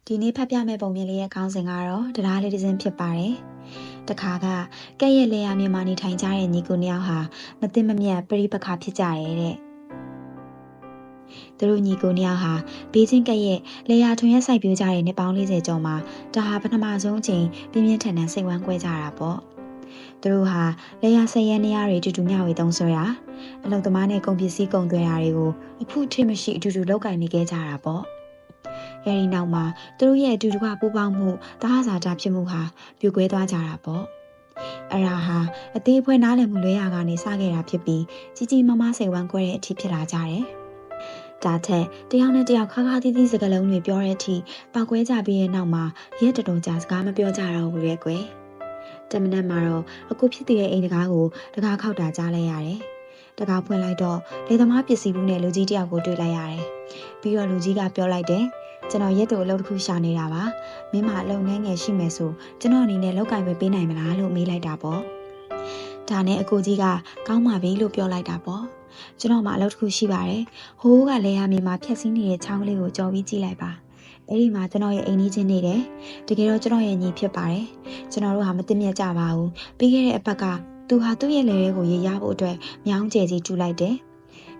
ဒီနေ့ဖတ်ပြမယ့်ပုံပြင်လေးရဲ့ခေါင်းစဉ်ကတော့တရားလေးတစ်စင်းဖြစ်ပါတယ်။တခါကကဲ့ရဲ့လေယာမြေမှာနေထိုင်ကြတဲ့ညီကိုနှစ်ယောက်ဟာမသိမမြတ်ပြိပခါဖြစ်ကြတယ်တဲ့။သူတို့ညီကိုနှစ်ယောက်ဟာဘေးချင်းကဲ့ရဲ့လေယာထွန်ရက်စိုက်ပြိုးကြတဲ့နှစ်ပေါင်း40ကျော်မှာဒါဟာပထမဆုံးအချိန်ပြင်းပြင်းထန်ထန်စိတ်ဝမ်းကွဲကြတာပေါ့။သူတို့ဟာလေယာဆက်ရဲနေရတွေအတူတူမျှဝေသုံးဆွဲတာအလုံသမားနဲ့ကုန်ပစ္စည်းကုန်သွယ်တာတွေကိုအဖုထစ်မရှိအတူတူလောက်ကင်နေခဲ့ကြတာပေါ့။အဲဒီနောက်မှာသူတို့ရဲ့အတူတူကပူပေါင်းမှုတဟဇာတာဖြစ်မှုဟာပြိုကွဲသွားကြတာပေါ့အဲ့ဒါဟာအသေးအဖွဲနားလည်မှုလွဲရာကနေစခဲ့တာဖြစ်ပြီးကြီးကြီးမားမားစိတ်ဝမ်းကွဲတဲ့အထိဖြစ်လာကြတယ်ဒါထက်တယောက်နဲ့တယောက်ခါခါသီးသီးစကားလုံးတွေပြောတဲ့အထိပောက်ကွဲကြပြီးတဲ့နောက်မှာရက်တော်ကြာစကားမပြောကြတော့ဘူးရဲ့ကွယ်တမနက်မှာတော့အခုဖြစ်တဲ့အိမ်တကားကိုတကားခောက်တာကြားလိုက်ရတယ်တကားဖွင့်လိုက်တော့လေသမားပစ္စည်းဘူးနဲ့လူကြီးတယောက်ကိုတွေ့လိုက်ရတယ်ပြီးတော့လူကြီးကပြောလိုက်တယ်ကျွန်တော်ရက်တို့အလုပ်တစ်ခုရှာနေတာပါမင်းမအလုပ်ငန်းငယ်ရှိမယ်ဆိုကျွန်တော်အနေနဲ့လောက်ကင်ပေးနိုင်မလားလို့မေးလိုက်တာပေါ့ဒါနဲ့အကိုကြီးကကောင်းပါပြီလို့ပြောလိုက်တာပေါ့ကျွန်တော်မှအလုပ်တစ်ခုရှိပါတယ်ဟိုးကလေယာမြေမှာဖြက်စီးနေတဲ့ချောင်းကလေးကိုကြော်ပြီးကြည့်လိုက်ပါအဲ့ဒီမှာကျွန်တော်ရဲ့အိမ်ကြီးချင်းနေတယ်တကယ်တော့ကျွန်တော်ရဲ့ညီဖြစ်ပါတယ်ကျွန်တော်တို့ဟာမသိမြတ်ကြပါဘူးပြီးခဲ့တဲ့အပတ်ကသူဟာသူ့ရဲ့လေတွေကိုရေရဖို့အတွက်မြောင်းကျဲကြီးတူးလိုက်တယ်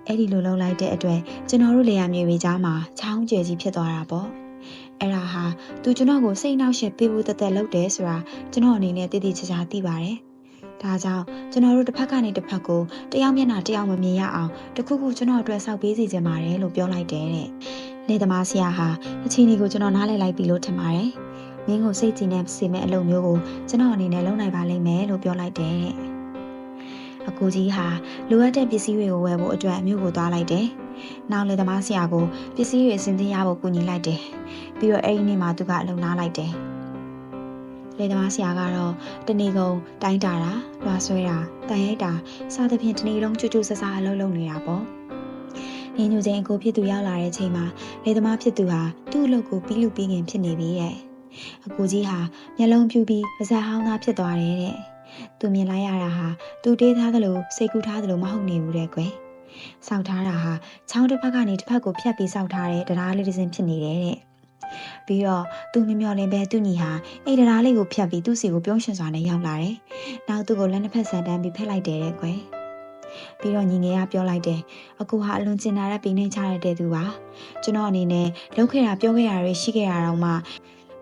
အဲ့ဒီလိုလုပ်လိုက်တဲ့အတွက်ကျွန်တော်တို့လေယာမြေတွေကြားမှာချောင်းကျဲကြီးဖြစ်သွားတာပေါ့အဲ့ဒါဟာသူကျွန်တော်ကိုစိတ်နှောက်ယှက်ပေးဖို့တက်တက်လုပ်တယ်ဆိုတာကျွန်တော်အနေနဲ့တည်တည်ချာချာသိပါတယ်ဒါကြောင့်ကျွန်တော်တို့တစ်ဖက်ကနေတစ်ဖက်ကိုတယောက်မျက်နှာတယောက်မမြင်ရအောင်တခုခုကျွန်တော်အတွက်စောက်ပေးစီခြင်းပါတယ်လို့ပြောလိုက်တယ်တဲ့နေသမားဆရာဟာအချင်းကြီးကိုကျွန်တော်နားလည်လိုက်ပြီလို့ထင်ပါတယ်မင်းကိုစိတ်ကြည်နဲ့စေမဲ့အလုပ်မျိုးကိုကျွန်တော်အနေနဲ့လုပ်နိုင်ပါလိမ့်မယ်လို့ပြောလိုက်တယ်တဲ့အကူကြီးဟာလိုအပ်တဲ့ပစ္စည်းတွေကိုဝယ်ဖို့အတွက်မြို့ကိုသွားလိုက်တယ်။နောက်လေသမားဆရာကိုပစ္စည်းတွေအစင်းသိရဖို့ကူညီလိုက်တယ်။ပြီးတော့အဲ့ဒီနေ့မှာသူကအလုံနာလိုက်တယ်။လေသမားဆရာကတော့တနေ့ကုန်တိုင်းတာတာ၊လွှာဆွဲတာ၊တန်ရိုက်တာစသဖြင့်တနေ့လုံးကျွတ်ကျွတ်ဆဆအလုပ်လုပ်နေတာပေါ့။နေညိုချင်းအကိုဖြစ်သူရောက်လာတဲ့အချိန်မှာလေသမားဖြစ်သူဟာသူ့အလုပ်ကိုပြီးလူပြီးခင်ဖြစ်နေပြီတဲ့။အကူကြီးဟာမျက်လုံးပြူပြီးပါးစပ်ဟောင်းသားဖြစ်သွားတယ်တဲ့။သူမြင်လိုက်ရတာဟာသူတေးထားသလိုစိတ်ကူးထားသလိုမဟုတ်နေဘူးတဲ့ကွယ်စောက်ထားတာဟာချောင်းတစ်ဖက်ကနေတစ်ဖက်ကိုဖြတ်ပြီးစောက်ထားတဲ့တရားလေးတစ်စင်းဖြစ်နေတယ်တဲ့ပြီးတော့သူမမျော်လင့်ပဲသူ့ညီဟာအဲ့တရားလေးကိုဖြတ်ပြီးသူ့စီကိုပြုံးရှင်စွာနဲ့ရောက်လာတယ်နောက်သူ့ကိုလက်နှစ်ဖက်ဆန်တန်းပြီးဖက်လိုက်တယ်တဲ့ကွယ်ပြီးတော့ညီငယ်ကပြောလိုက်တယ်အကူဟာအလွန်ကျင်နာတဲ့ပိနှိမ့်ချရတဲ့သူပါကျွန်တော်အနေနဲ့လုပ်ခဲ့တာပြောခဲ့တာတွေရှိခဲ့တာတော့မှ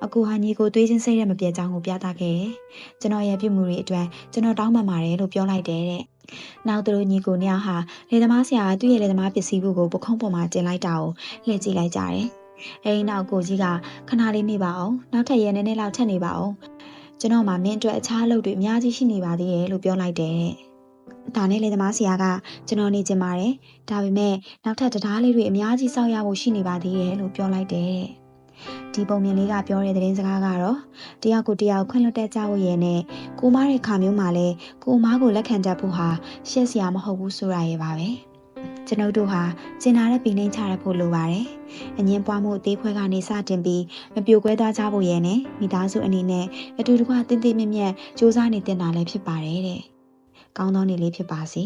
အကူဟာညီကိုသွေးချင်းစိတ်နဲ့မပြတ်ကြောင်းကိုပြသခဲ့တယ်။ကျွန်တော်ရဲ့ပြုမှုတွေအတွက်ကျွန်တော်တောင်းပန်ပါတယ်လို့ပြောလိုက်တယ်တဲ့။နောက်သူတို့ညီကိုနှစ်ယောက်ဟာလေသမားဆရာကသူ့ရဲ့လေသမားပစ္စည်းဘူးကိုပခုံးပေါ်မှာတင်လိုက်တာကိုလှည့်ကြည့်လိုက်ကြတယ်။အဲဒီနောက်ကိုကြီးကခဏလေးနေပါအောင်။နောက်ထပ်ရဲနေနေလောက်ထပ်နေပါအောင်။ကျွန်တော်မှမင်းအတွက်အခြားအလုပ်တွေအများကြီးရှိနေပါသေးတယ်လို့ပြောလိုက်တယ်တဲ့။ဒါနဲ့လေသမားဆရာကကျွန်တော်နေချင်ပါတယ်။ဒါပေမဲ့နောက်ထပ်တရားလေးတွေအများကြီးစောင့်ရဖို့ရှိနေပါသေးတယ်လို့ပြောလိုက်တယ်တဲ့။ဒီပုံမြင်လေးကပြောတဲ့သတင်းစကားကတော့တယောက်ကိုတယောက်ခွင့်လွှတ်တတ်ကြဖို့ရဲ့နဲ့ကိုမားတဲ့ခါမျိုးမှာလဲကိုမားကိုလက်ခံတတ်ဖို့ဟာရှက်စရာမဟုတ်ဘူးဆိုတာရဲ့ပါပဲကျွန်ုပ်တို့ဟာကျင်နာတဲ့ပိနှိမ့်ချရဖို့လိုပါတယ်အငင်းပွားမှုအသေးခွဲကနေစတင်ပြီးမပြိုကွဲသွားကြဖို့ရဲ့နဲ့မိသားစုအနေနဲ့အတူတကွတင်းတင်းမြတ်မြတ်စူးစမ်းနေတင်တာလည်းဖြစ်ပါတယ်တဲ့ကောင်းသောနေ့လေးဖြစ်ပါစေ